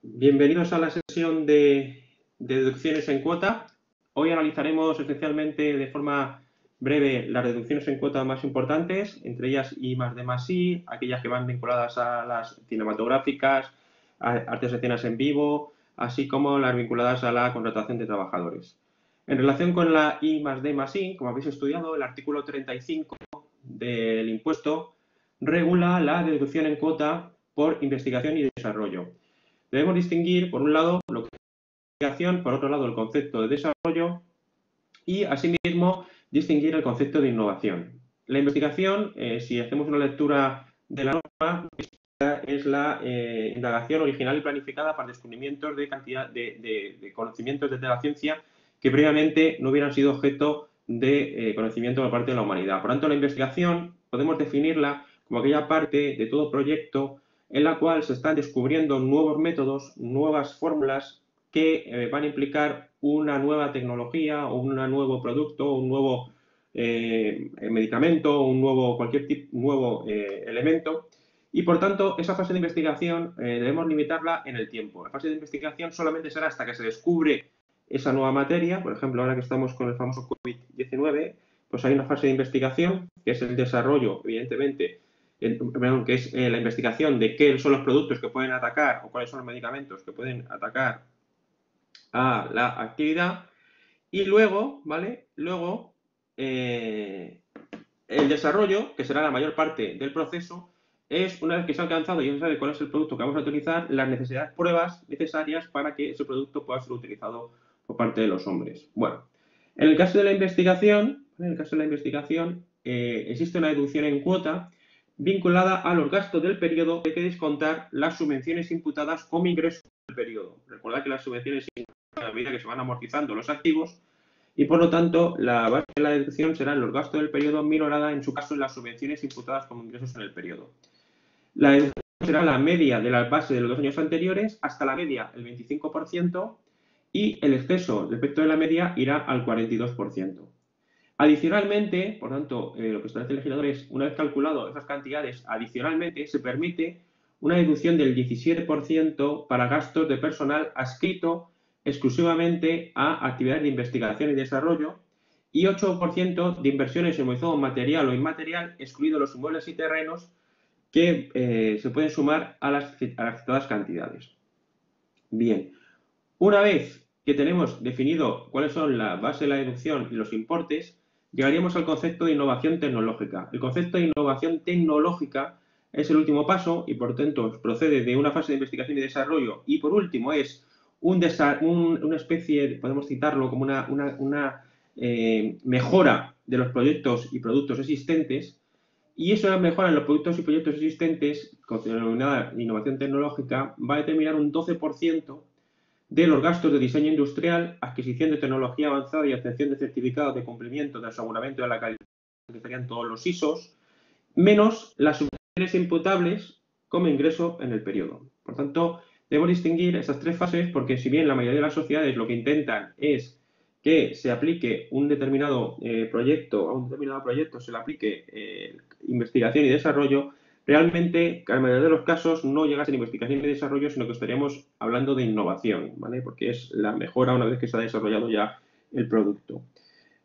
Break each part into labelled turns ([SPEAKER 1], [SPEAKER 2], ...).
[SPEAKER 1] Bienvenidos a la sesión de deducciones en cuota. Hoy analizaremos esencialmente de forma breve las deducciones en cuota más importantes, entre ellas I más D más I, aquellas que van vinculadas a las cinematográficas, a artes escenas en vivo, así como las vinculadas a la contratación de trabajadores. En relación con la I más D más I, como habéis estudiado, el artículo 35 del impuesto regula la deducción en cuota por investigación y desarrollo. Debemos distinguir, por un lado, lo que es investigación, por otro lado, el concepto de desarrollo y, asimismo, distinguir el concepto de innovación. La investigación, si hacemos una lectura de la norma, es la indagación original y planificada para descubrimientos de cantidad de conocimientos desde la ciencia que previamente no hubieran sido objeto de conocimiento por parte de la humanidad. Por tanto, la investigación podemos definirla como aquella parte de todo proyecto en la cual se están descubriendo nuevos métodos, nuevas fórmulas que van a implicar una nueva tecnología o un nuevo producto, un nuevo medicamento, cualquier nuevo elemento. Y por tanto, esa fase de investigación debemos limitarla en el tiempo. La fase de investigación solamente será hasta que se descubre esa nueva materia. Por ejemplo, ahora que estamos con el famoso COVID-19, pues hay una fase de investigación, que es el desarrollo, evidentemente, que es la investigación de qué son los productos que pueden atacar o cuáles son los medicamentos que pueden atacar a la actividad. Y luego, ¿vale? Luego, el desarrollo, que será la mayor parte del proceso, es una vez que se ha alcanzado y ya se sabe cuál es el producto que vamos a utilizar, las pruebas necesarias para que ese producto pueda ser utilizado por parte de los hombres. Bueno, en el caso de la investigación, existe una deducción en cuota vinculada a los gastos del periodo que hay que descontar las subvenciones imputadas como ingreso del periodo. Recordad que las subvenciones a medida que se van amortizando los activos y por lo tanto la base de la deducción serán los gastos del periodo minorada en su caso en las subvenciones imputadas como ingresos en el periodo. La deducción será la media de la base de los 2 años anteriores hasta la media el 25% y el exceso respecto de la media irá al 42%. Adicionalmente, por tanto, lo que establece el legislador es, una vez calculado esas cantidades, adicionalmente se permite una deducción del 17% para gastos de personal adscrito exclusivamente a actividades de investigación y desarrollo y 8% de inversiones en movilizado material o inmaterial, excluidos los inmuebles y terrenos, que se pueden sumar a las citadas cantidades. Bien, una vez que tenemos definido cuáles son la base de la deducción y los importes, llegaríamos al concepto de innovación tecnológica. El concepto de innovación tecnológica es el último paso y, por tanto, procede de una fase de investigación y desarrollo y, por último, es una especie, podemos citarlo como una mejora de los proyectos y productos existentes, y esa mejora en los productos y proyectos existentes, denominada innovación tecnológica, va a determinar un 12% de los gastos de diseño industrial, adquisición de tecnología avanzada y obtención de certificados de cumplimiento de aseguramiento de la calidad, que serían todos los ISOs, menos las subvenciones imputables como ingreso en el periodo. Por tanto, debo distinguir estas tres fases porque si bien la mayoría de las sociedades lo que intentan es que se aplique un determinado proyecto, a un determinado proyecto se le aplique investigación y desarrollo, realmente, en la mayoría de los casos, no llega a ser investigación y desarrollo, sino que estaríamos hablando de innovación, ¿vale? Porque es la mejora una vez que se ha desarrollado ya el producto.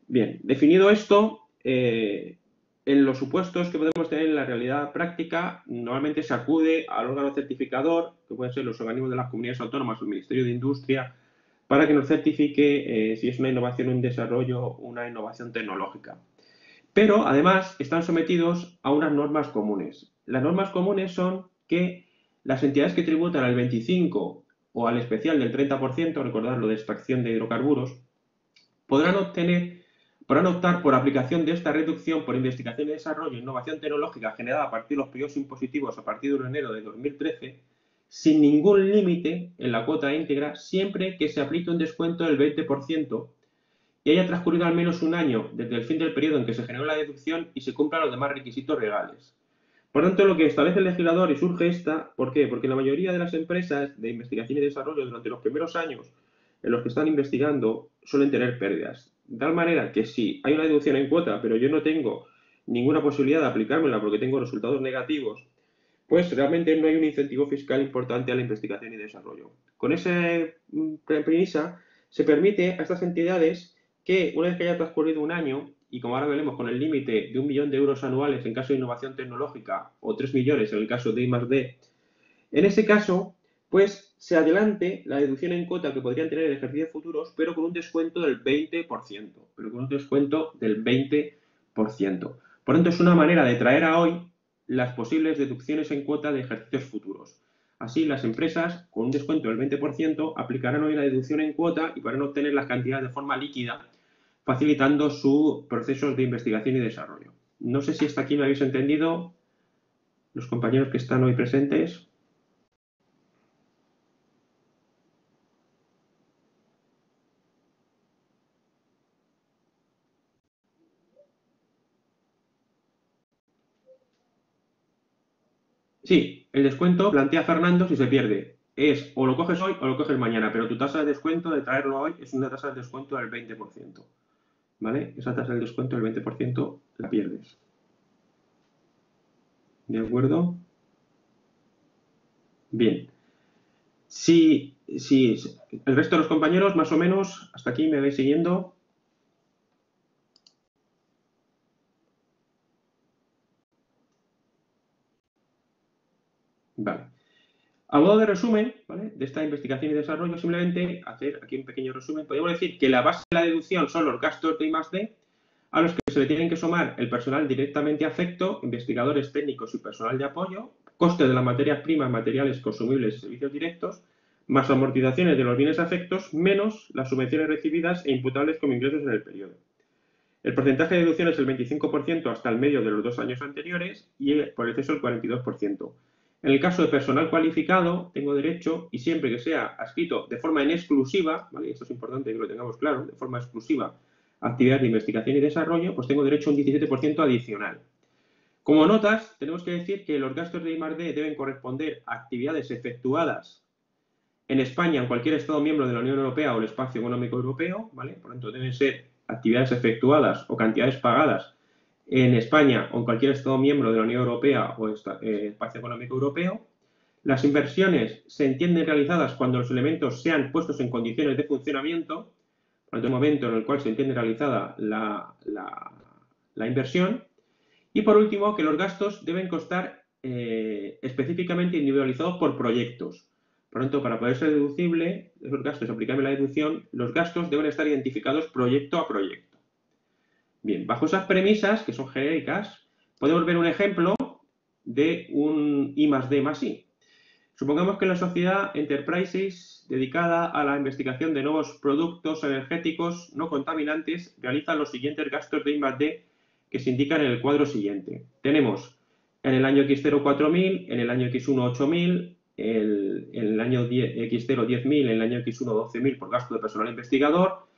[SPEAKER 1] Bien, definido esto, en los supuestos que podemos tener en la realidad práctica, normalmente se acude al órgano certificador, que pueden ser los organismos de las comunidades autónomas o el Ministerio de Industria, para que nos certifique si es una innovación, un desarrollo o una innovación tecnológica. Pero, además, están sometidos a unas normas comunes. Las normas comunes son que las entidades que tributan al 25% o al especial del 30%, recordad lo de extracción de hidrocarburos, podrán optar por aplicación de esta reducción por investigación y desarrollo e innovación tecnológica generada a partir de los periodos impositivos a partir de enero de 2013, sin ningún límite en la cuota íntegra, siempre que se aplique un descuento del 20% y haya transcurrido al menos un año desde el fin del periodo en que se generó la deducción y se cumplan los demás requisitos legales. Por tanto, lo que establece el legislador y surge esta, ¿por qué? Porque la mayoría de las empresas de investigación y desarrollo durante los primeros años en los que están investigando suelen tener pérdidas. De tal manera que si hay una deducción en cuota, pero yo no tengo ninguna posibilidad de aplicármela porque tengo resultados negativos, pues realmente no hay un incentivo fiscal importante a la investigación y desarrollo. Con esa premisa se permite a estas entidades que una vez que haya transcurrido un año, y como ahora veremos con el límite de 1 millón de euros anuales en caso de innovación tecnológica o 3 millones en el caso de I+D, en ese caso, pues se adelante la deducción en cuota que podrían tener en ejercicios futuros, pero con un descuento del 20%. Por tanto, es una manera de traer a hoy las posibles deducciones en cuota de ejercicios futuros. Así, las empresas, con un descuento del 20%, aplicarán hoy la deducción en cuota y podrán obtener las cantidades de forma líquida, facilitando sus procesos de investigación y desarrollo. No sé si hasta aquí me habéis entendido, los compañeros que están hoy presentes. Sí, el descuento, plantea Fernando, si se pierde, es o lo coges hoy o lo coges mañana, pero tu tasa de descuento de traerlo hoy es una tasa de descuento del 20%. ¿Vale? Esa tasa de descuento del 20% la pierdes. ¿De acuerdo? Bien. Si el resto de los compañeros, más o menos, hasta aquí me vais siguiendo. Vale. A modo de resumen, ¿vale?, de esta investigación y desarrollo, simplemente hacer aquí un pequeño resumen. Podríamos decir que la base de la deducción son los gastos de I+D, a los que se le tienen que sumar el personal directamente afecto, investigadores técnicos y personal de apoyo, coste de las materias primas, materiales consumibles y servicios directos, más amortizaciones de los bienes afectos, menos las subvenciones recibidas e imputables como ingresos en el periodo. El porcentaje de deducción es el 25% hasta el medio de los 2 años anteriores y por exceso el 42%. En el caso de personal cualificado, tengo derecho, y siempre que sea adscrito de forma en exclusiva, ¿vale?, esto es importante que lo tengamos claro, de forma exclusiva, actividad de investigación y desarrollo, pues tengo derecho a un 17% adicional. Como notas, tenemos que decir que los gastos de I+D deben corresponder a actividades efectuadas en España, en cualquier Estado miembro de la Unión Europea o el Espacio Económico Europeo, ¿vale? Por lo tanto, deben ser actividades efectuadas o cantidades pagadas en España o en cualquier Estado miembro de la Unión Europea o Espacio Económico Europeo. Las inversiones se entienden realizadas cuando los elementos sean puestos en condiciones de funcionamiento, por lo tanto, el momento en el cual se entiende realizada la inversión. Y por último, que los gastos deben constar específicamente individualizados por proyectos. Por lo tanto, para poder ser deducible, esos gastos, aplicarme la deducción, los gastos deben estar identificados proyecto a proyecto. Bien, bajo esas premisas, que son genéricas, podemos ver un ejemplo de un I+D+I. Supongamos que la sociedad Enterprises, dedicada a la investigación de nuevos productos energéticos no contaminantes, realiza los siguientes gastos de I+D que se indican en el cuadro siguiente. Tenemos en el año X0 4.000, en el año X1 8.000, en el año X0 10.000, en el año X1 12.000 por gasto de personal investigador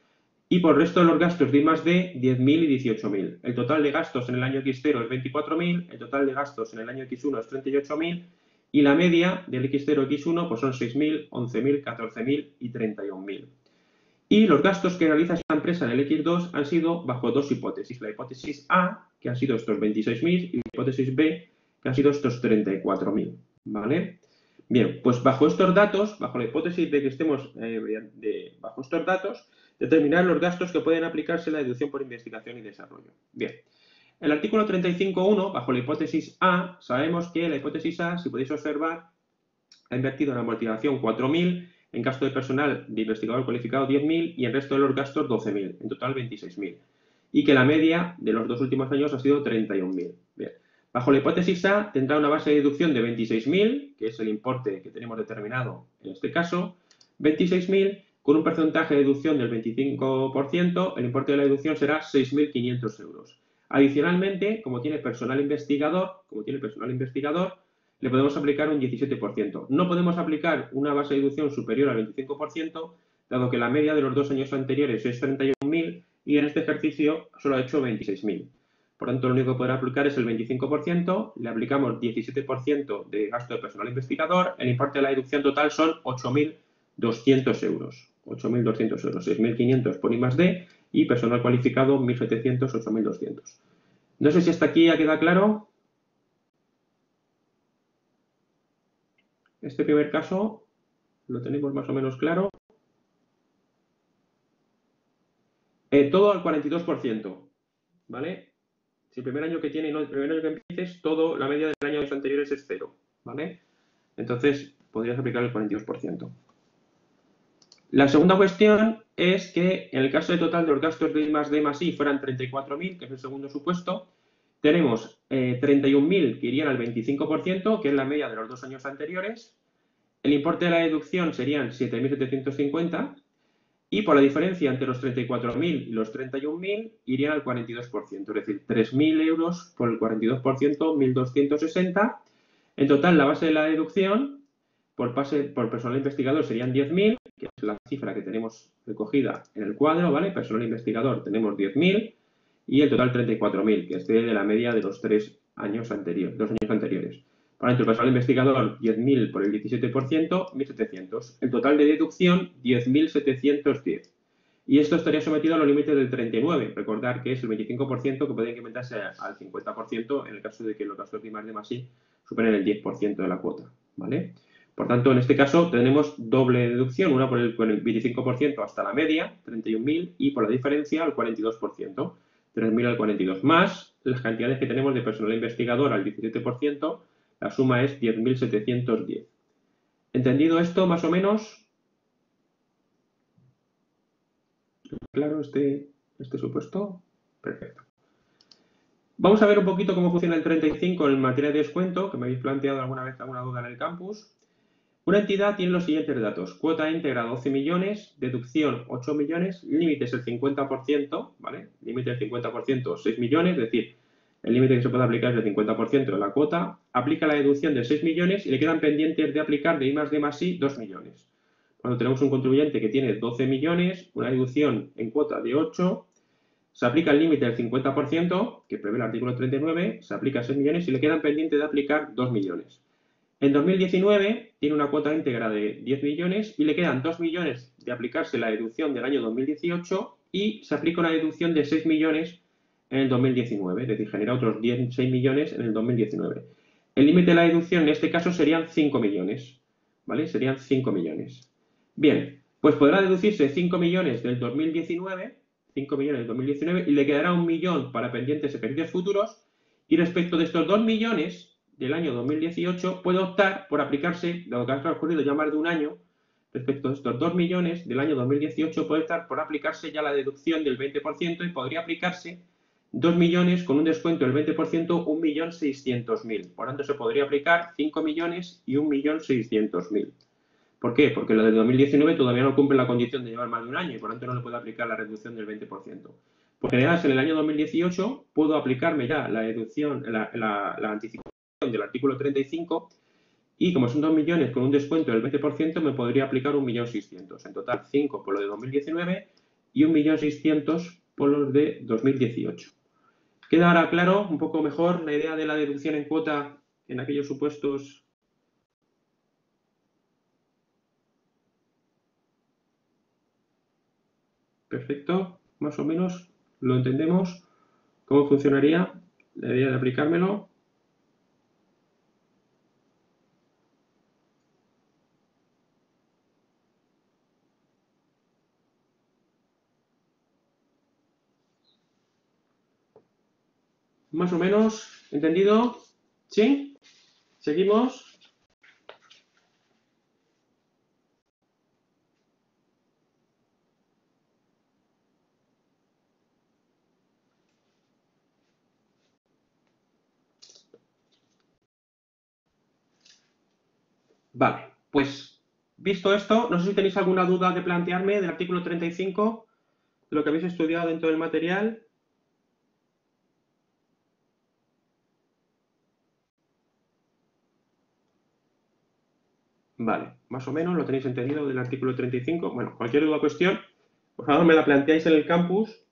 [SPEAKER 1] y por el resto de los gastos de I+D 10.000 y 18.000. El total de gastos en el año X0 es 24.000, el total de gastos en el año X1 es 38.000 y la media del X0 X1 pues son 6.000, 11.000, 14.000 y 31.000. Y los gastos que realiza esta empresa en el X2 han sido bajo dos hipótesis. La hipótesis A, que han sido estos 26.000, y la hipótesis B, que han sido estos 34.000. ¿Vale? Bien, pues bajo estos datos, bajo la hipótesis de que estemos bajo estos datos, determinar los gastos que pueden aplicarse a la deducción por investigación y desarrollo. Bien. El artículo 35.1, bajo la hipótesis A, sabemos que la hipótesis A, si podéis observar, ha invertido en amortización 4.000, en gasto de personal de investigador cualificado 10.000 y en resto de los gastos 12.000, en total 26.000. Y que la media de los 2 últimos años ha sido 31.000. Bien. Bajo la hipótesis A tendrá una base de deducción de 26.000, que es el importe que tenemos determinado en este caso, 26.000, con un porcentaje de deducción del 25%, el importe de la deducción será 6.500 euros. Adicionalmente, como tiene personal investigador, le podemos aplicar un 17%. No podemos aplicar una base de deducción superior al 25%, dado que la media de los 2 años anteriores es 31.000 y en este ejercicio solo ha hecho 26.000. Por tanto, lo único que podrá aplicar es el 25%, le aplicamos 17% de gasto de personal investigador, el importe de la deducción total son 8.200 euros. 8.200 euros, 6.500 por I+D y personal cualificado 1.700, 8.200. No sé si hasta aquí ya queda claro. Este primer caso lo tenemos más o menos claro. Todo al 42%, ¿vale? Si el primer año que tiene, no, el primer año que empieces, todo, la media del año de los anteriores es 0, ¿vale? Entonces, podrías aplicar el 42%. La segunda cuestión es que en el caso de total de los gastos de I+D+I fueran 34.000, que es el segundo supuesto, tenemos 31.000 que irían al 25%, que es la media de los 2 años anteriores. El importe de la deducción serían 7.750 y por la diferencia entre los 34.000 y los 31.000 irían al 42%, es decir, 3.000 euros por el 42%, 1.260. En total, la base de la deducción por personal investigador serían 10.000, que es la cifra que tenemos recogida en el cuadro, ¿vale? Personal investigador tenemos 10.000 y el total 34.000, que excede de la media de los 2 años anteriores. Para el personal investigador, 10.000 por el 17%, 1.700. El total de deducción, 10.710. Y esto estaría sometido a los límites del 39. Recordar que es el 25% que puede incrementarse al 50% en el caso de que los gastos de I+D+I superen el 10% de la cuota, ¿vale? Por tanto, en este caso tenemos doble deducción, una por el 25% hasta la media, 31.000, y por la diferencia al 42%, 3.000 al 42, más las cantidades que tenemos de personal investigador al 17%, la suma es 10.710. ¿Entendido esto más o menos? ¿Claro este supuesto? Perfecto. Vamos a ver un poquito cómo funciona el 35 en materia de descuento, que me habéis planteado alguna vez alguna duda en el campus. Una entidad tiene los siguientes datos: cuota íntegra 12 millones, deducción 8 millones, límite es el 50%, ¿vale? Límite del 50%, 6 millones, es decir, el límite que se puede aplicar es del 50% de la cuota. Aplica la deducción de 6 millones y le quedan pendientes de aplicar de I+D+I 2 millones. Cuando tenemos un contribuyente que tiene 12 millones, una deducción en cuota de 8, se aplica el límite del 50%, que prevé el artículo 39, se aplica 6 millones y le quedan pendientes de aplicar 2 millones. En 2019 tiene una cuota íntegra de 10 millones y le quedan 2 millones de aplicarse la deducción del año 2018 y se aplica una deducción de 6 millones en el 2019, es decir, genera otros 6 millones en el 2019. El límite de la deducción en este caso serían 5 millones, ¿vale? Serían 5 millones. Bien, pues podrá deducirse 5 millones del 2019, 5 millones del 2019 y le quedará 1 millón para pendientes ejercicios futuros y respecto de estos 2 millones del año 2018 puede optar por aplicarse, dado que ha transcurrido ya más de un año, respecto a estos 2 millones del año 2018 puede optar por aplicarse ya la deducción del 20% y podría aplicarse 2 millones con un descuento del 20%, 1.600.000. Por tanto, se podría aplicar 5 millones y 1.600.000. ¿Por qué? Porque lo del 2019 todavía no cumple la condición de llevar más de un año y por tanto no le puede aplicar la reducción del 20%. Por general, en el año 2018 puedo aplicarme ya la deducción, la anticipación del artículo 35 y como son 2 millones con un descuento del 20% me podría aplicar 1.600.000. En total 5 por lo de 2019 y 1.600.000 por los de 2018. ¿Queda ahora claro un poco mejor la idea de la deducción en cuota en aquellos supuestos? Perfecto, más o menos lo entendemos. ¿Cómo funcionaría la idea de aplicármelo? ¿Más o menos entendido? ¿Sí? ¿Seguimos? Vale, pues visto esto, no sé si tenéis alguna duda de plantearme del artículo 35, de lo que habéis estudiado dentro del material. Vale, más o menos lo tenéis entendido del artículo 35. Bueno, cualquier duda o cuestión, por favor me la planteáis en el campus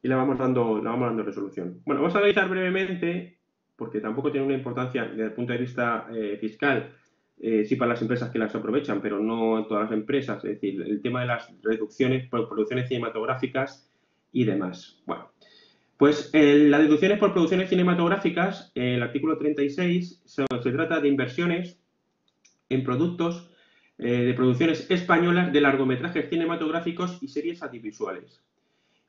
[SPEAKER 1] y la vamos dando resolución. Bueno, vamos a analizar brevemente, porque tampoco tiene una importancia desde el punto de vista fiscal, sí para las empresas que las aprovechan, pero no en todas las empresas, es decir, el tema de las reducciones por producciones cinematográficas y demás. Bueno, pues las deducciones por producciones cinematográficas, el artículo 36, se trata de inversiones en productos de producciones españolas de largometrajes cinematográficos y series audiovisuales.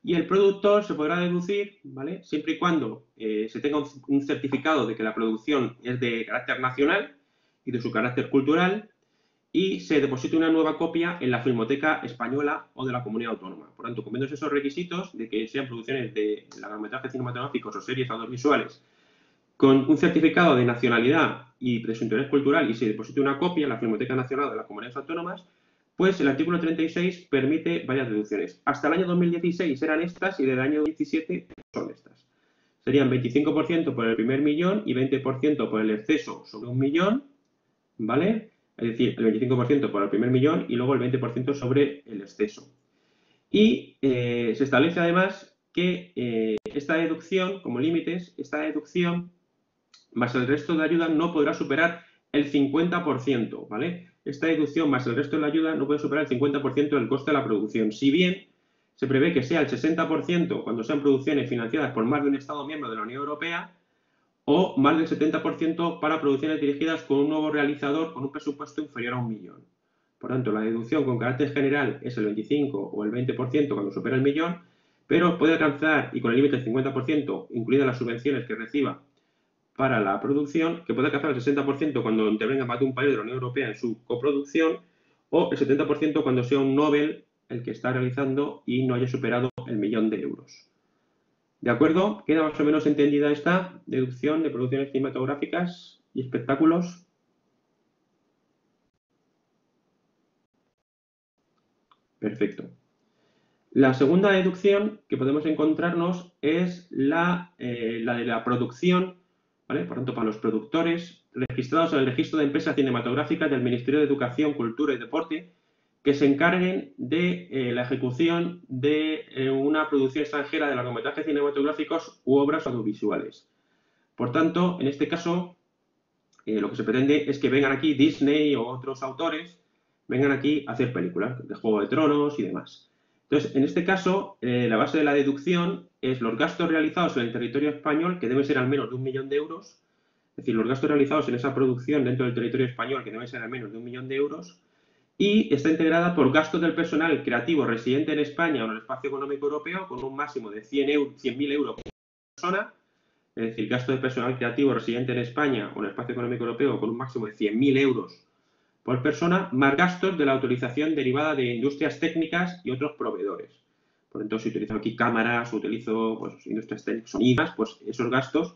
[SPEAKER 1] Y el productor se podrá deducir, ¿vale?, siempre y cuando se tenga un certificado de que la producción es de carácter nacional y de su carácter cultural, y se deposite una nueva copia en la Filmoteca Española o de la Comunidad Autónoma. Por tanto, cumpliendo esos requisitos de que sean producciones de largometrajes cinematográficos o series audiovisuales con un certificado de nacionalidad y de su interés cultural y se deposite una copia en la Filmoteca Nacional de las Comunidades Autónomas, pues el artículo 36 permite varias deducciones. Hasta el año 2016 eran estas y del año 2017 son estas. Serían 25% por el primer millón y 20% por el exceso sobre 1 millón, ¿vale? Es decir, el 25% por el primer millón y luego el 20% sobre el exceso. Y se establece además que esta deducción, como límites, esta deducción más el resto de ayuda no podrá superar el 50%, ¿vale? Esta deducción más el resto de la ayuda no puede superar el 50% del coste de la producción. Si bien se prevé que sea el 60% cuando sean producciones financiadas por más de un Estado miembro de la Unión Europea, o más del 70% para producciones dirigidas con un nuevo realizador con un presupuesto inferior a 1 millón. Por tanto, la deducción con carácter general es el 25 o el 20% cuando supera el millón, pero puede alcanzar, y con el límite del 50%, incluidas las subvenciones que reciba para la producción, que puede alcanzar el 60% cuando intervenga más de un país de la Unión Europea en su coproducción, o el 70% cuando sea un Nobel el que está realizando y no haya superado el 1.000.000 de euros. ¿De acuerdo? ¿Queda más o menos entendida esta deducción de producciones cinematográficas y espectáculos? Perfecto. La segunda deducción que podemos encontrarnos es la de la producción, ¿vale? Por tanto, para los productores registrados en el registro de empresas cinematográficas del Ministerio de Educación, Cultura y Deporte que se encarguen de la ejecución de una producción extranjera de largometrajes cinematográficos u obras audiovisuales. Por tanto, en este caso, lo que se pretende es que vengan aquí Disney o otros autores, vengan aquí a hacer películas de Juego de Tronos y demás. Entonces, en este caso, la base de la deducción es los gastos realizados en el territorio español, que deben ser al menos de 1 millón de euros, es decir, los gastos realizados en esa producción dentro del territorio español, que deben ser al menos de 1 millón de euros, y está integrada por gastos del personal creativo residente en España o en el espacio económico europeo con un máximo de 100.000 euros por persona, es decir, gasto de personal creativo residente en España o en el espacio económico europeo con un máximo de 100.000 euros por persona, más gastos de la autorización derivada de industrias técnicas y otros proveedores. Por ejemplo, si utilizo aquí cámaras, utilizo pues, industrias técnicas, sonidas, pues esos gastos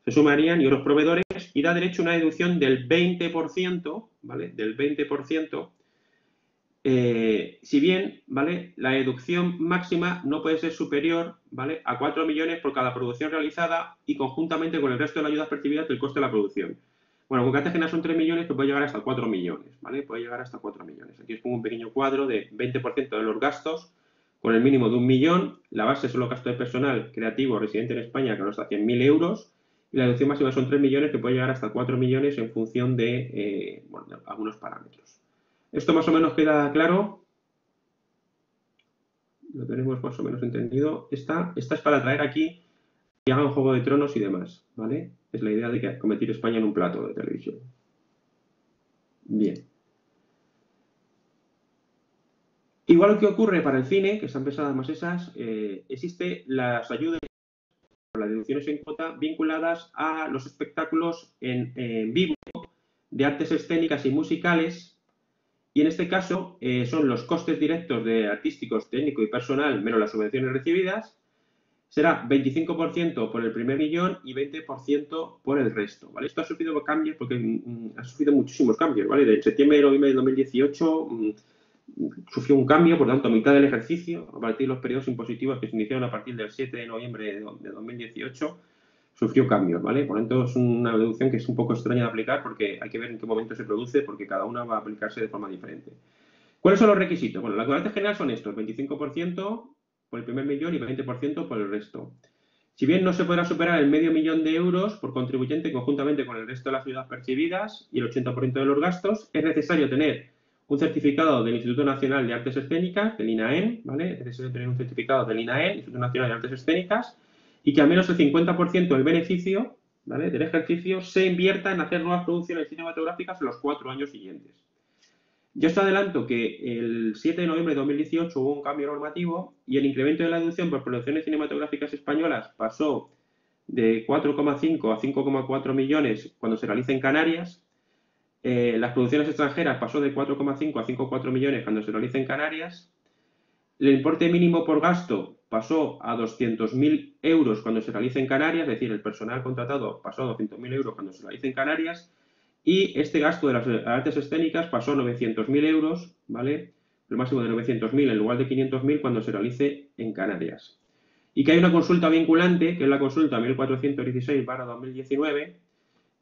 [SPEAKER 1] se sumarían y otros proveedores y da derecho a una deducción del 20%, ¿vale? Del 20%. Si bien, ¿vale?, la deducción máxima no puede ser superior, ¿vale?, a 4 millones por cada producción realizada y conjuntamente con el resto de las ayudas percibidas del coste de la producción. Bueno, con carácter general son 3 millones, que puede llegar hasta 4 millones, ¿vale? Puede llegar hasta 4 millones. Aquí os pongo un pequeño cuadro de 20% de los gastos con el mínimo de 1 millón. La base son los gastos de personal creativo residente en España, que no está 100.000 euros. Y la deducción máxima son 3 millones, que puede llegar hasta 4 millones en función de, bueno, de algunos parámetros. ¿Esto más o menos queda claro? Lo tenemos más o menos entendido. Esta es para traer aquí y hagan Juego de Tronos y demás, ¿vale? Es la idea de que convertir España en un plato de televisión. Bien. Igual que ocurre para el cine, que están pesadas más esas, existe las ayudas o las deducciones en cuota vinculadas a los espectáculos en vivo de artes escénicas y musicales. Y en este caso son los costes directos de artísticos, técnico y personal menos las subvenciones recibidas. Será 25% por el primer millón y 20% por el resto, ¿vale? Esto ha sufrido cambios porque ha sufrido muchísimos cambios, ¿vale? De septiembre a noviembre de 2018 sufrió un cambio, por tanto, a mitad del ejercicio, a partir de los periodos impositivos que se iniciaron a partir del 7 de noviembre de 2018, sufrió cambios, ¿vale? Por lo tanto, es una deducción que es un poco extraña de aplicar porque hay que ver en qué momento se produce porque cada una va a aplicarse de forma diferente. ¿Cuáles son los requisitos? Bueno, las carácter general son estos, 25% por el primer millón y 20% por el resto. Si bien no se podrá superar el medio millón de euros por contribuyente conjuntamente con el resto de las ayudas percibidas y el 80% de los gastos, es necesario tener un certificado del Instituto Nacional de Artes Escénicas, del INAEM, ¿vale? Es necesario tener un certificado del INAEM, Instituto Nacional de Artes Escénicas, y que al menos el 50% del beneficio ¿vale?, del ejercicio se invierta en hacer nuevas producciones cinematográficas en los 4 años siguientes. Ya os adelanto que el 7 de noviembre de 2018 hubo un cambio normativo y el incremento de la deducción por producciones cinematográficas españolas pasó de 4,5 a 5,4 millones cuando se realiza en Canarias. Las producciones extranjeras pasó de 4,5 a 5,4 millones cuando se realiza en Canarias. El importe mínimo por gasto pasó a 200.000 euros cuando se realiza en Canarias, es decir, el personal contratado pasó a 200.000 euros cuando se realiza en Canarias. Y este gasto de las artes escénicas pasó a 900.000 euros, ¿vale? El máximo de 900.000 en lugar de 500.000 cuando se realice en Canarias. Y que hay una consulta vinculante, que es la consulta 1416/2019,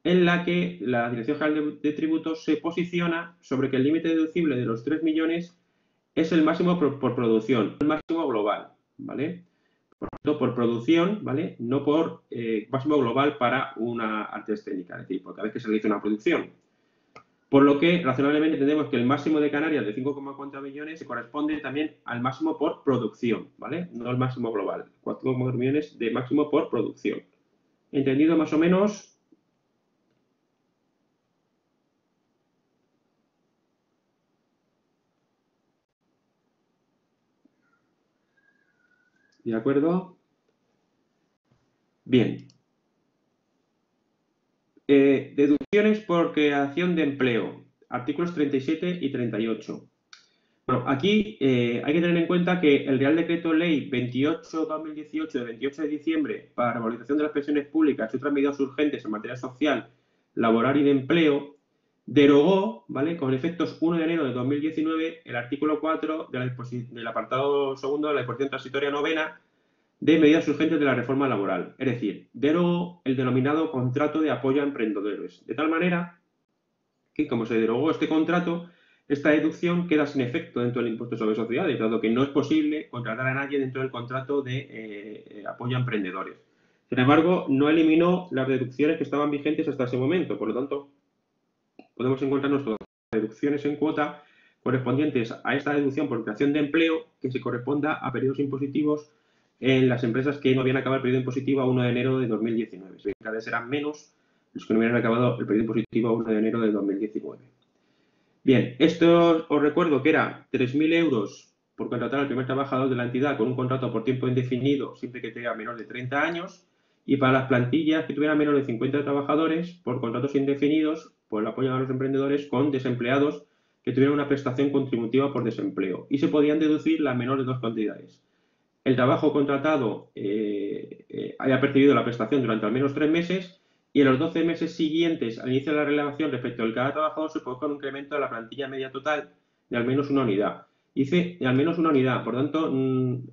[SPEAKER 1] en la que la Dirección General de Tributos se posiciona sobre que el límite deducible de los 3 millones es el máximo por producción, el máximo global, ¿vale? Por tanto, por producción, ¿vale?, no por máximo global para una arte escénica, es decir, por cada vez que se realiza una producción. Por lo que, razonablemente, entendemos que el máximo de Canarias de 5,4 millones se corresponde también al máximo por producción, ¿vale? No el máximo global. 4,4 millones de máximo por producción. ¿Entendido más o menos? ¿De acuerdo? Bien. Deducciones por creación de empleo. Artículos 37 y 38. Bueno, aquí hay que tener en cuenta que el Real Decreto Ley 28/2018 de 28 de diciembre para la regularización de las pensiones públicas y otras medidas urgentes en materia social, laboral y de empleo derogó, ¿vale?, con efectos 1 de enero de 2019 el artículo 4 del apartado segundo de la disposición transitoria novena de medidas urgentes de la reforma laboral. Es decir, derogó el denominado contrato de apoyo a emprendedores. De tal manera que, como se derogó este contrato, esta deducción queda sin efecto dentro del impuesto sobre sociedades, dado que no es posible contratar a nadie dentro del contrato de apoyo a emprendedores. Sin embargo, no eliminó las deducciones que estaban vigentes hasta ese momento. Por lo tanto, podemos encontrar nuestras deducciones en cuota correspondientes a esta deducción por creación de empleo que se corresponda a periodos impositivos en las empresas que no habían acabado el periodo impositivo a 1 de enero de 2019. Cada vez serán menos los que no hubieran acabado el periodo impositivo a 1 de enero de 2019. Bien, esto os recuerdo que era 3.000 euros por contratar al primer trabajador de la entidad con un contrato por tiempo indefinido siempre que tenga menos de 30 años, y para las plantillas que tuvieran menos de 50 trabajadores por contratos indefinidos por el apoyo a los emprendedores con desempleados que tuvieran una prestación contributiva por desempleo, y se podían deducir las menores dos cantidades. El trabajo contratado haya percibido la prestación durante al menos 3 meses y en los 12 meses siguientes al inicio de la relación respecto al cada trabajador se produzca un incremento de la plantilla media total de al menos una unidad. Dice de al menos una unidad, por tanto,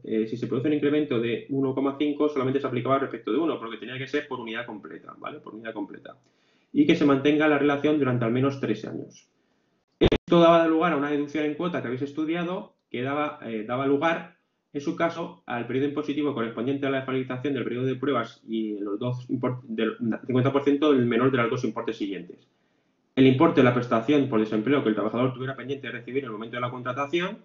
[SPEAKER 1] si se produce un incremento de 1,5 solamente se aplicaba respecto de 1, porque tenía que ser por unidad completa, ¿vale? Por unidad completa. Y que se mantenga la relación durante al menos 3 años. Esto daba lugar a una deducción en cuota que habéis estudiado, que daba lugar, en su caso, al periodo impositivo correspondiente a la finalización del periodo de pruebas y los del 50% del menor de los dos importes siguientes. El importe de la prestación por desempleo que el trabajador tuviera pendiente de recibir en el momento de la contratación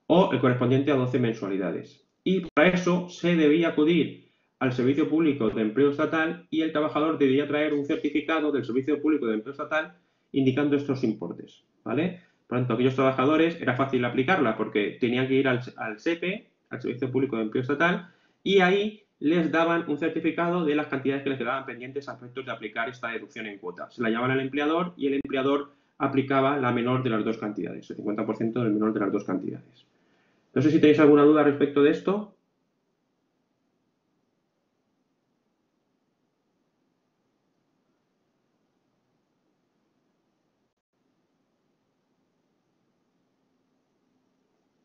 [SPEAKER 1] o el correspondiente a 12 mensualidades. Y para eso se debía acudir al Servicio Público de Empleo Estatal y el trabajador debía traer un certificado del Servicio Público de Empleo Estatal indicando estos importes, ¿vale? Por lo tanto, aquellos trabajadores era fácil aplicarla porque tenían que ir al SEPE, al Servicio Público de Empleo Estatal, y ahí les daban un certificado de las cantidades que les quedaban pendientes a efectos de aplicar esta deducción en cuota. Se la llamaban al empleador y el empleador aplicaba la menor de las dos cantidades, el 50% del menor de las dos cantidades. No sé si tenéis alguna duda respecto de esto.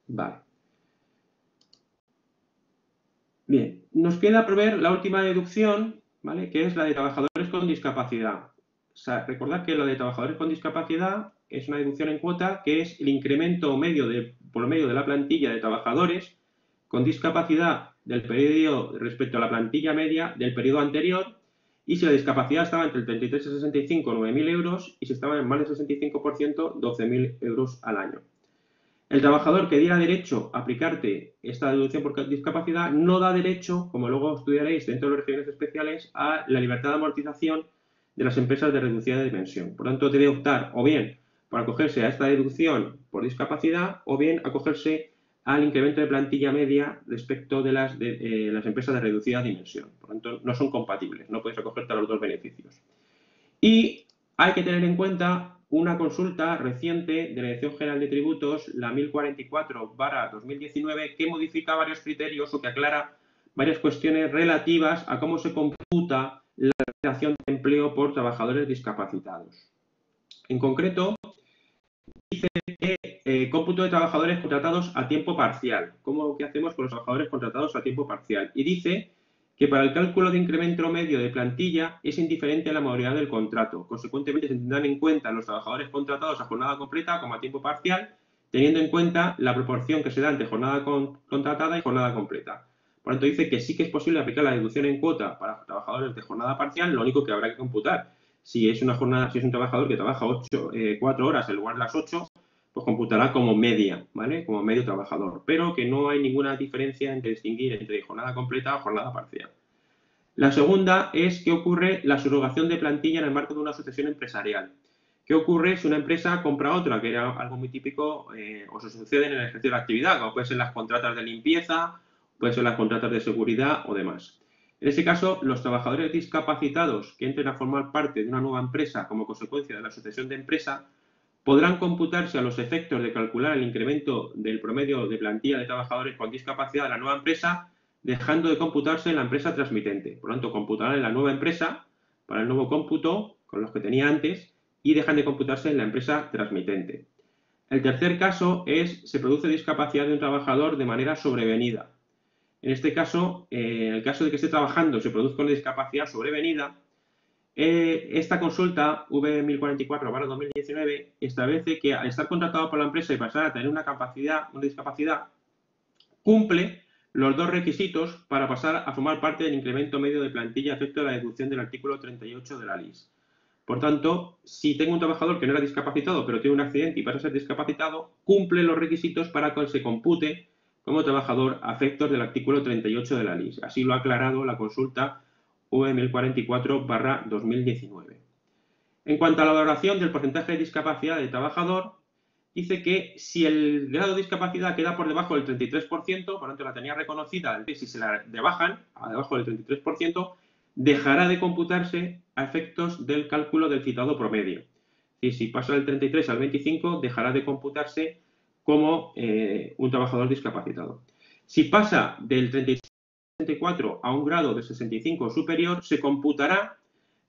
[SPEAKER 1] Vale. Bien, nos queda por ver la última deducción, ¿vale?, que es la de trabajadores con discapacidad. O sea, recordad que la de trabajadores con discapacidad es una deducción en cuota que es el incremento por medio de la plantilla de trabajadores con discapacidad del periodo respecto a la plantilla media del periodo anterior, y si la discapacidad estaba entre el 33 y 65, 9.000 euros, y si estaba en más del 65%, 12.000 euros al año. El trabajador que diera derecho a aplicarte esta deducción por discapacidad no da derecho, como luego estudiaréis dentro de los regímenes especiales, a la libertad de amortización de las empresas de reducida dimensión. Por lo tanto, debe optar o bien por acogerse a esta deducción por discapacidad o bien acogerse al incremento de plantilla media respecto de las empresas de reducida dimensión. Por lo tanto, no son compatibles, no puedes acogerte a los dos beneficios. Y hay que tener en cuenta una consulta reciente de la Dirección General de Tributos, la 1044/2019, que modifica varios criterios o que aclara varias cuestiones relativas a cómo se computa la realización de empleo por trabajadores discapacitados. En concreto, dice que cómputo de trabajadores contratados a tiempo parcial. ¿Cómo que hacemos con los trabajadores contratados a tiempo parcial? Y dice que para el cálculo de incremento medio de plantilla es indiferente a la modalidad del contrato. Consecuentemente, se tendrán en cuenta los trabajadores contratados a jornada completa como a tiempo parcial, teniendo en cuenta la proporción que se da entre jornada contratada y jornada completa. Por lo tanto, dice que sí que es posible aplicar la deducción en cuota para trabajadores de jornada parcial, lo único que habrá que computar. Si es un trabajador que trabaja 4 horas en lugar de las 8, pues computará como media, ¿vale? Como medio trabajador, pero que no hay ninguna diferencia entre distinguir entre jornada completa o jornada parcial. La segunda es qué ocurre la subrogación de plantilla en el marco de una asociación empresarial. ¿Qué ocurre si una empresa compra otra, que era algo muy típico o se sucede en el ejercicio de la actividad, como puede ser las contratas de limpieza, puede ser las contratas de seguridad o demás? En ese caso, los trabajadores discapacitados que entren a formar parte de una nueva empresa como consecuencia de la asociación de empresa podrán computarse a los efectos de calcular el incremento del promedio de plantilla de trabajadores con discapacidad de la nueva empresa, dejando de computarse en la empresa transmitente. Por lo tanto, computarán en la nueva empresa para el nuevo cómputo con los que tenía antes y dejan de computarse en la empresa transmitente. El tercer caso es se produce discapacidad de un trabajador de manera sobrevenida. En este caso, en el caso de que esté trabajando se produzca una discapacidad sobrevenida, esta consulta V1044/2019 establece que al estar contratado por la empresa y pasar a tener una discapacidad, cumple los dos requisitos para pasar a formar parte del incremento medio de plantilla a efecto de la deducción del artículo 38 de la LIS. Por tanto, si tengo un trabajador que no era discapacitado pero tiene un accidente y pasa a ser discapacitado, cumple los requisitos para que se compute como trabajador a efectos del artículo 38 de la LIS. Así lo ha aclarado la consulta V1044/2019. En cuanto a la valoración del porcentaje de discapacidad del trabajador, dice que si el grado de discapacidad queda por debajo del 33%, por lo tanto la tenía reconocida, si se la rebajan a debajo del 33%, dejará de computarse a efectos del cálculo del citado promedio. Y si pasa del 33 al 25, dejará de computarse como un trabajador discapacitado. Si pasa del 33 64 a un grado de 65 superior, se computará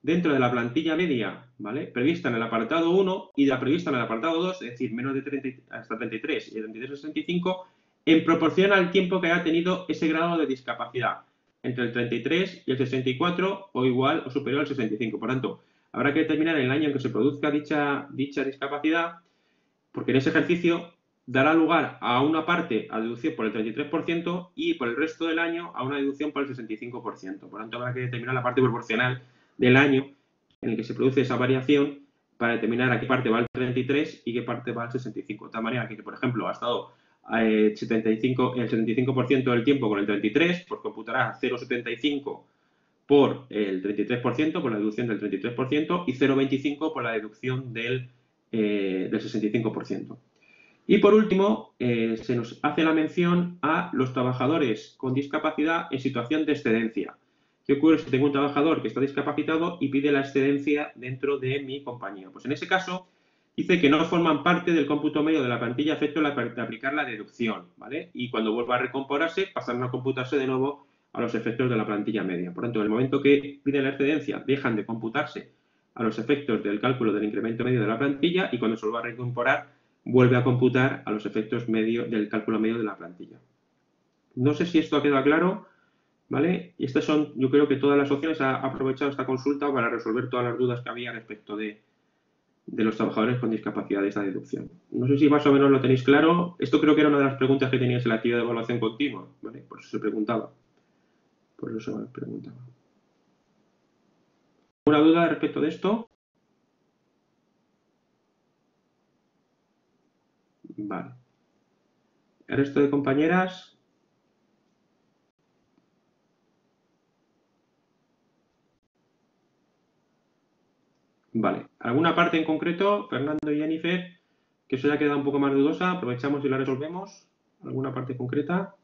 [SPEAKER 1] dentro de la plantilla media, ¿vale?, prevista en el apartado 1 y la prevista en el apartado 2, es decir, menos de 30 hasta 33 y de 33 a 65, en proporción al tiempo que haya tenido ese grado de discapacidad, entre el 33 y el 64 o igual o superior al 65. Por tanto, habrá que determinar el año en que se produzca dicha discapacidad, porque en ese ejercicio dará lugar a una parte a deducción por el 33% y por el resto del año a una deducción por el 65%. Por lo tanto, habrá que determinar la parte proporcional del año en el que se produce esa variación para determinar a qué parte va el 33 y qué parte va el 65. De tal manera que, por ejemplo, ha estado el 75% del tiempo con el 33, pues computará 0,75 por el 33%, por la deducción del 33%, y 0,25 por la deducción del 65%. Y por último, se nos hace la mención a los trabajadores con discapacidad en situación de excedencia. ¿Qué ocurre si tengo un trabajador que está discapacitado y pide la excedencia dentro de mi compañía? Pues en ese caso, dice que no forman parte del cómputo medio de la plantilla a efecto de aplicar la deducción, ¿vale? Y cuando vuelva a recomporarse, pasarán a computarse de nuevo a los efectos de la plantilla media. Por tanto, en el momento que piden la excedencia, dejan de computarse a los efectos del cálculo del incremento medio de la plantilla y cuando se vuelva a recomporar, vuelve a computar a los efectos del cálculo medio de la plantilla. No sé si esto ha quedado claro, ¿vale? Y estas son, yo creo que todas las opciones ha aprovechado esta consulta para resolver todas las dudas que había respecto de los trabajadores con discapacidad de esta deducción. No sé si más o menos lo tenéis claro. Esto creo que era una de las preguntas que teníais en la actividad de evaluación continua, ¿vale? Por eso se preguntaba. ¿Alguna duda respecto de esto? Vale. El resto de compañeras. Vale. ¿Alguna parte en concreto, Fernando y Jennifer, que os haya quedado un poco más dudosa? Aprovechamos y la resolvemos. ¿Alguna parte concreta?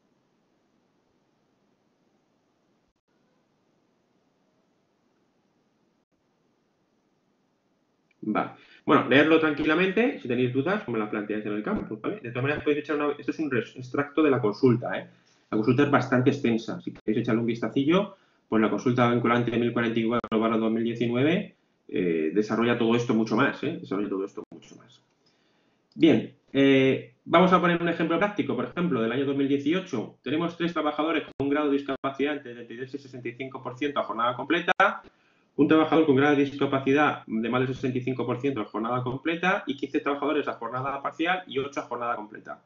[SPEAKER 1] Vale. Bueno, leerlo tranquilamente, si tenéis dudas, como las planteáis en el campo, ¿vale? De todas maneras, podéis echar esto es un extracto de la consulta, ¿eh? La consulta es bastante extensa. Si queréis echarle un vistacillo, pues la consulta vinculante 1044/2019 desarrolla todo esto mucho más, ¿eh? Desarrolla todo esto mucho más. Bien, vamos a poner un ejemplo práctico. Por ejemplo, del año 2018, tenemos 3 trabajadores con un grado de discapacidad entre 33 y 65% a jornada completa, un trabajador con grado de discapacidad de más del 65% a jornada completa y 15 trabajadores a jornada parcial y 8 a jornada completa.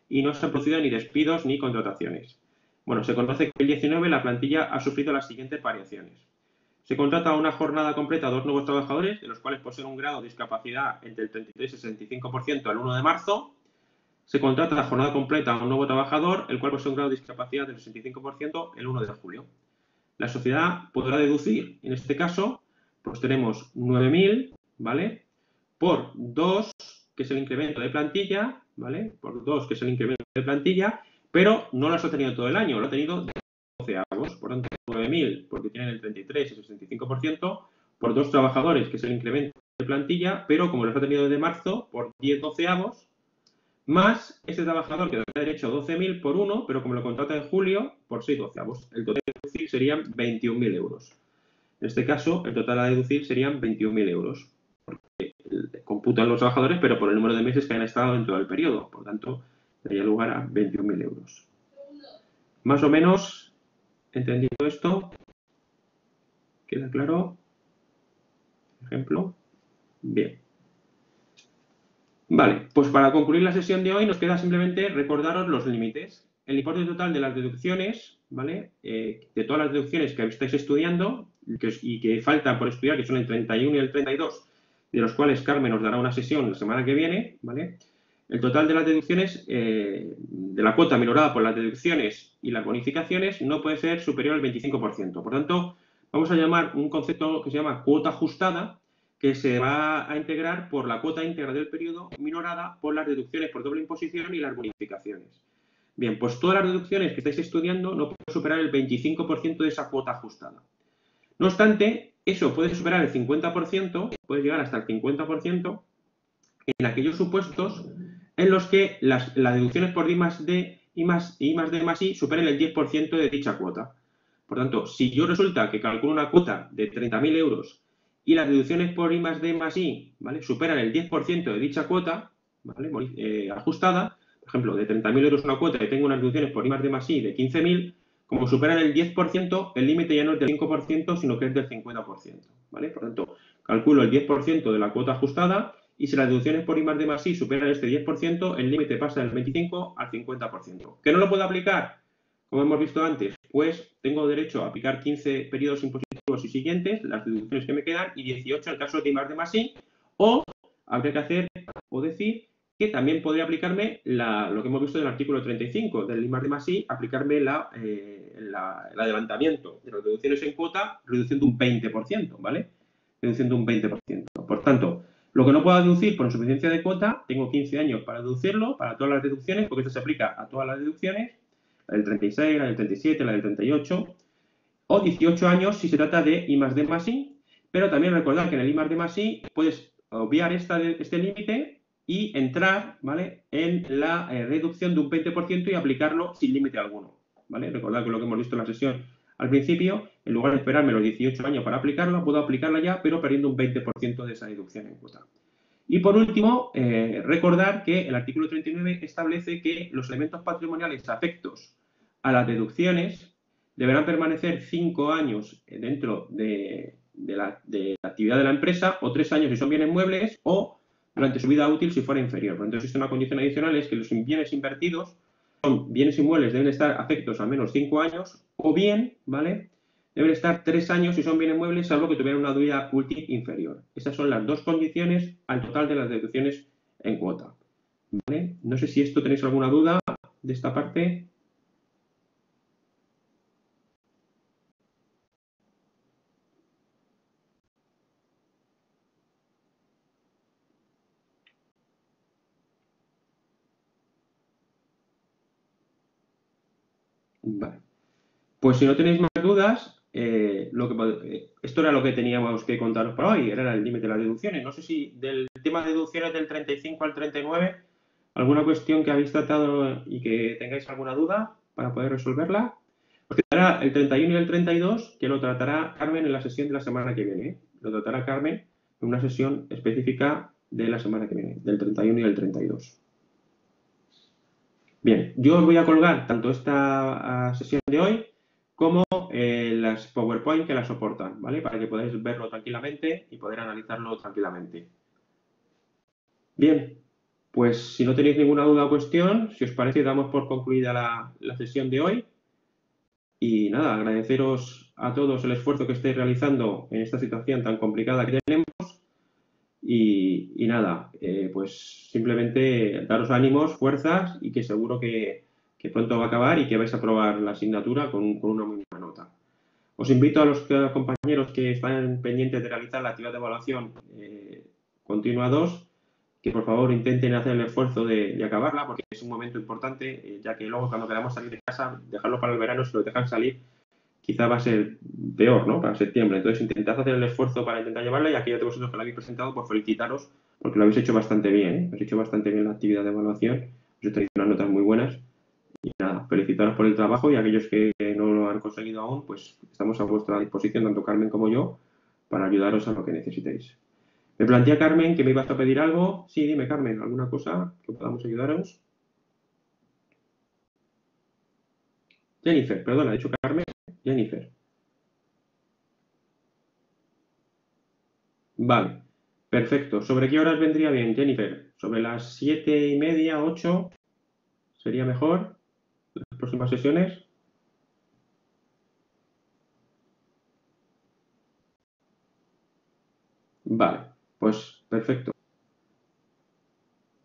[SPEAKER 1] Y no se han producido ni despidos ni contrataciones. Bueno, se conoce que en 2019 la plantilla ha sufrido las siguientes variaciones. Se contrata a una jornada completa a 2 nuevos trabajadores, de los cuales poseen un grado de discapacidad entre el 33 y el 65% el 1 de marzo. Se contrata a jornada completa a un nuevo trabajador, el cual posee un grado de discapacidad del 65% el 1 de julio. La sociedad podrá deducir, en este caso, pues tenemos 9.000, ¿vale? Por 2, que es el incremento de plantilla, ¿vale? Por 2, que es el incremento de plantilla, pero no las ha tenido todo el año, lo ha tenido de 12avos. Por tanto, 9.000, porque tienen el 33 y el 65%, por 2 trabajadores, que es el incremento de plantilla, pero como los ha tenido desde marzo, por 10 doceavos, más este trabajador que tendrá derecho a 12.000 por 1, pero como lo contrata en julio, por 6 doceavos. El total a deducir serían 21.000 euros. En este caso, el total a deducir serían 21.000 euros. Porque computan los trabajadores, pero por el número de meses que han estado dentro del periodo. Por tanto, daría lugar a 21.000 euros. Más o menos, entendido esto, ¿queda claro? Ejemplo. Bien. Vale, pues para concluir la sesión de hoy nos queda simplemente recordaros los límites. El importe total de las deducciones, ¿vale? De todas las deducciones que estáis estudiando y que faltan por estudiar, que son el 31 y el 32, de los cuales Carmen os dará una sesión la semana que viene, ¿vale? El total de las deducciones, de la cuota minorada por las deducciones y las bonificaciones, no puede ser superior al 25%. Por tanto, vamos a llamar un concepto que se llama cuota ajustada, que se va a integrar por la cuota íntegra del periodo minorada por las deducciones por doble imposición y las bonificaciones. Bien, pues todas las deducciones que estáis estudiando no pueden superar el 25% de esa cuota ajustada. No obstante, eso puede superar el 50%, puede llegar hasta el 50% en aquellos supuestos en los que las deducciones por I más D y más D más I superen el 10% de dicha cuota. Por tanto, si yo resulta que calculo una cuota de 30.000 euros y las deducciones por I más D más I, ¿vale?, superan el 10% de dicha cuota, ¿vale?, ajustada, por ejemplo, de 30.000 euros una cuota y tengo unas deducciones por I más D más I de 15.000, como superan el 10%, el límite ya no es del 5%, sino que es del 50%, ¿vale? Por tanto, calculo el 10% de la cuota ajustada y si las deducciones por I más D más I superan este 10%, el límite pasa del 25 al 50%. ¿Que no lo puedo aplicar? Como hemos visto antes, pues tengo derecho a aplicar 15 periodos impositivos y siguientes, las deducciones que me quedan, y 18 en el caso de I más D más I, o habría que hacer o decir que también podría aplicarme lo que hemos visto del artículo 35 del I más D más I, aplicarme el adelantamiento de las deducciones en cuota, reduciendo un 20%, ¿vale? Reduciendo un 20%. Por tanto, lo que no puedo deducir por insuficiencia de cuota, tengo 15 años para deducirlo, para todas las deducciones, porque esto se aplica a todas las deducciones, la del 36, la del 37, la del 38, o 18 años si se trata de I más D más I, pero también recordad que en el I más D más I puedes obviar este límite y entrar, ¿vale?, en la reducción de un 20% y aplicarlo sin límite alguno, ¿vale? Recordad que lo que hemos visto en la sesión al principio, en lugar de esperarme los 18 años para aplicarla, puedo aplicarla ya, pero perdiendo un 20% de esa deducción en cuota. Y por último, recordar que el artículo 39 establece que los elementos patrimoniales afectos a las deducciones deberán permanecer 5 años dentro de la actividad de la empresa, o 3 años si son bienes muebles, o durante su vida útil si fuera inferior. Por lo tanto, existe una condición adicional, es que los bienes invertidos son bienes inmuebles, deben estar afectos al menos 5 años, o bien, ¿vale?, deben estar 3 años si son bienes muebles, salvo que tuvieran una vida útil inferior. Esas son las dos condiciones al total de las deducciones en cuota, ¿vale? No sé si esto tenéis alguna duda de esta parte? Vale. Pues si no tenéis más dudas, esto era lo que teníamos que contaros por hoy, era el límite de las deducciones. No sé si del tema de deducciones del 35 al 39, alguna cuestión que habéis tratado y que tengáis alguna duda para poder resolverla. Os quedará el 31 y el 32, que lo tratará Carmen en la sesión de la semana que viene. Lo tratará Carmen en una sesión específica de la semana que viene, del 31 y el 32. Bien, yo os voy a colgar tanto esta sesión de hoy como las PowerPoint que la soportan, ¿vale? Para que podáis verlo tranquilamente y poder analizarlo tranquilamente. Bien, pues si no tenéis ninguna duda o cuestión, si os parece, damos por concluida la sesión de hoy. Y nada, agradeceros a todos el esfuerzo que estáis realizando en esta situación tan complicada que tenemos. Y nada, pues simplemente daros ánimos, fuerzas y que seguro que pronto va a acabar y que vais a aprobar la asignatura con una muy buena nota. Os invito a los compañeros que están pendientes de realizar la actividad de evaluación continua 2, que por favor intenten hacer el esfuerzo de acabarla, porque es un momento importante, ya que luego cuando queramos salir de casa, dejarlo para el verano, si lo dejan salir, quizá va a ser peor, ¿no? Para septiembre. Entonces intentad hacer el esfuerzo para intentar llevarla y aquellos de vosotros que la habéis presentado, pues felicitaros, porque lo habéis hecho bastante bien, ¿eh? Habéis hecho bastante bien la actividad de evaluación, os tenéis unas notas muy buenas. Y nada, felicitaros por el trabajo y aquellos que no lo han conseguido aún, pues estamos a vuestra disposición, tanto Carmen como yo, para ayudaros a lo que necesitéis. Me plantea Carmen que me ibas a pedir algo. Sí, dime, Carmen, ¿alguna cosa que podamos ayudaros? Jennifer, perdona, he dicho Carmen. Jennifer. Vale, perfecto. ¿Sobre qué horas vendría bien, Jennifer? ¿Sobre las 7:30, 8? ¿Sería mejor? ¿Las próximas sesiones? Vale, pues perfecto.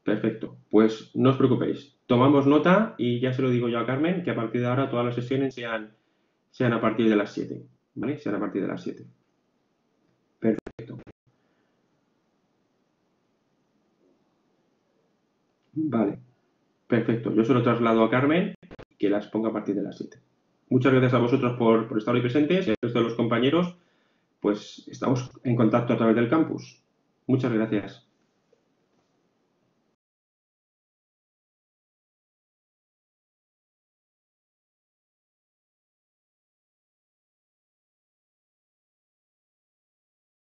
[SPEAKER 1] Perfecto. Pues no os preocupéis. Tomamos nota y ya se lo digo yo a Carmen, que a partir de ahora todas las sesiones sean a partir de las 7. ¿Vale? Sean a partir de las 7. Perfecto. Vale. Perfecto. Yo se lo traslado a Carmen, que las ponga a partir de las 7. Muchas gracias a vosotros por estar hoy presentes y al resto de los compañeros, pues estamos en contacto a través del campus. Muchas gracias.